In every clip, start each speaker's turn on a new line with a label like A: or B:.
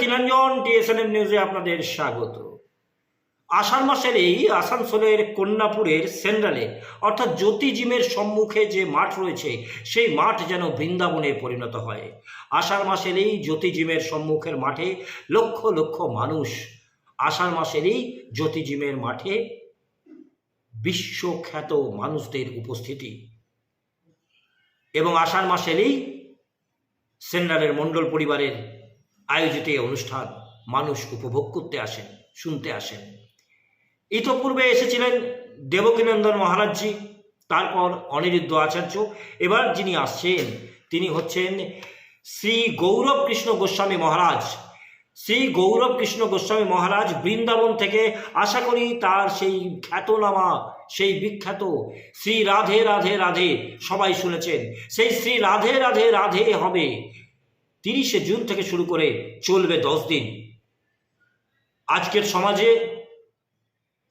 A: তিলাঞ্জন TSNM নিউজে আপনাদের স্বাগত। আষাঢ় মাসের এই আসানসোলের কন্যাপুরের সেন্ট্রালে অর্থাৎ জ্যোতি জিমের সম্মুখে যে মাঠ রয়েছে সেই মাঠ যেন বৃন্দাবনে পরিণত হয়। আষাঢ় মাসের এই জ্যোতি জিমের সম্মুখের মাঠে লক্ষ লক্ষ মানুষ। আষাঢ় মাসের এই জ্যোতি জিমের মাঠে বিশ্বখ্যাত মানুষদের উপস্থিতি এবং আষাঢ় মাসের এই সেন্ট্রালের মণ্ডল পরিবারের আয়োজিত এই অনুষ্ঠান মানুষ উপভোগ করতে আসেন, শুনতে আসেন। ইতপূর্বে এসেছিলেন দেবকীনন্দন মহারাজজি, তারপর অনিরুদ্ধ আচার্য। এবার যিনি আসছেন তিনি হচ্ছেন শ্রী গৌরব কৃষ্ণ গোস্বামী মহারাজ। শ্রী গৌরব কৃষ্ণ গোস্বামী মহারাজ বৃন্দাবন থেকে, আশা করি তার সেই খ্যাতনামা, সেই বিখ্যাত শ্রী রাধে রাধে রাধে সবাই শুনেছেন। সেই শ্রী রাধে রাধে রাধে হবে 30শে জুন থেকে শুরু করে চলবে 10 দিন। আজকের সমাজে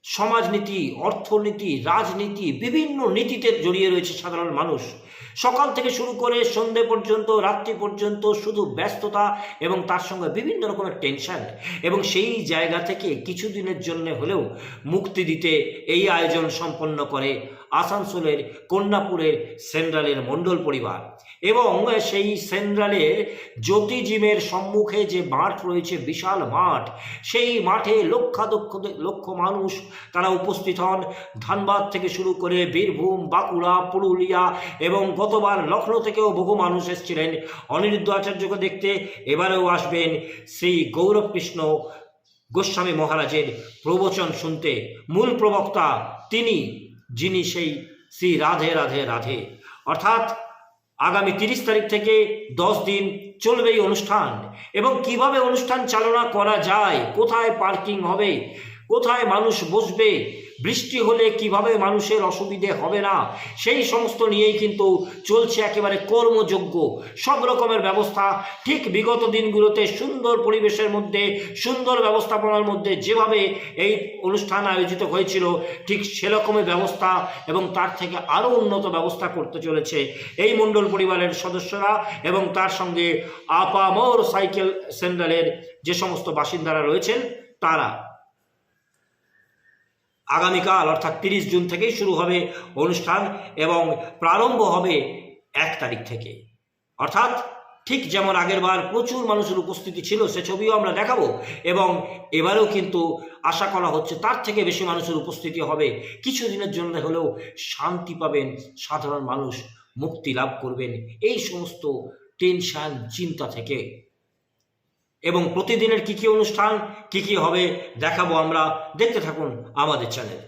A: সমাজনীতি, অর্থনীতি, রাজনীতি, বিভিন্ন নীতিতে জড়িয়ে রয়েছে সাধারণ মানুষ। সকাল থেকে শুরু করে সন্ধে পর্যন্ত, রাত্রি পর্যন্ত শুধু ব্যস্ততা এবং তার সঙ্গে বিভিন্ন রকমের টেনশন, এবং সেই জায়গা থেকে কিছুদিনের জন্য হলেও মুক্তি দিতে এই আয়োজন সম্পন্ন করে আসানসোলের কন্যাপুরের সেন্ট্রালের মণ্ডল পরিবার। এবং সেই সেন্ট্রালের জ্যোতি জিমের সম্মুখে যে মাঠ রয়েছে, বিশাল মাঠ, সেই মাঠে লক্ষ মানুষ তারা উপস্থিত হন। ধানবাদ থেকে শুরু করে বীরভূম, বাঁকুড়া, পুরুলিয়া এবং গতবার লখনৌ থেকেও বহু মানুষ এসেছিলেন অনিরুদ্ধ আচার্যকে দেখতে। এবারেও আসবেন শ্রী গৌরব কৃষ্ণ গোস্বামী মহারাজের প্রবচন শুনতে। মূল প্রবক্তা তিনি, যিনি সেই শ্রী রাধে রাধে রাধে। অর্থাৎ আগামী 30 তারিখ থেকে 10 দিন চলবে এই অনুষ্ঠান। এবং কিভাবে অনুষ্ঠান চালনা করা যায়, কোথায় পার্কিং হবে, কোথায় মানুষ বসবে, বৃষ্টি হলে কিভাবে মানুষের অসুবিধে হবে না, সেই সমস্ত নিয়েই কিন্তু চলছে একেবারে কর্মযোগ্য সব রকমের ব্যবস্থা। ঠিক বিগত দিনগুলোতে সুন্দর পরিবেশের মধ্যে, সুন্দর ব্যবস্থাপনার মধ্যে যেভাবে এই অনুষ্ঠান আয়োজিত হয়েছিল, ঠিক সেরকমের ব্যবস্থা এবং তার থেকে আরও উন্নত ব্যবস্থা করতে চলেছে এই মণ্ডল পরিবারের সদস্যরা এবং তার সঙ্গে আপামর সাইকেল সেন্ট্রালের যে সমস্ত বাসিন্দারা রয়েছেন তারা। আগামীকাল অর্থাৎ 30 জুন থেকেই শুরু হবে অনুষ্ঠান এবং প্রারম্ভ হবে 1 তারিখ থেকে। অর্থাৎ ঠিক যেমন আগেরবার প্রচুর মানুষের উপস্থিতি ছিল, সে ছবিও আমরা দেখাবো, এবং এবারেও কিন্তু আশা করা হচ্ছে তার থেকে বেশি মানুষের উপস্থিতি হবে। কিছুদিনের জন্য হলেও শান্তি পাবেন সাধারণ মানুষ, মুক্তি লাভ করবেন এই সমস্ত টেনশন, চিন্তা থেকে। এবং প্রতিদিনের কী কী অনুষ্ঠান, কী কী হবে দেখাবো আমরা। দেখতে থাকুন আমাদের চ্যানেল।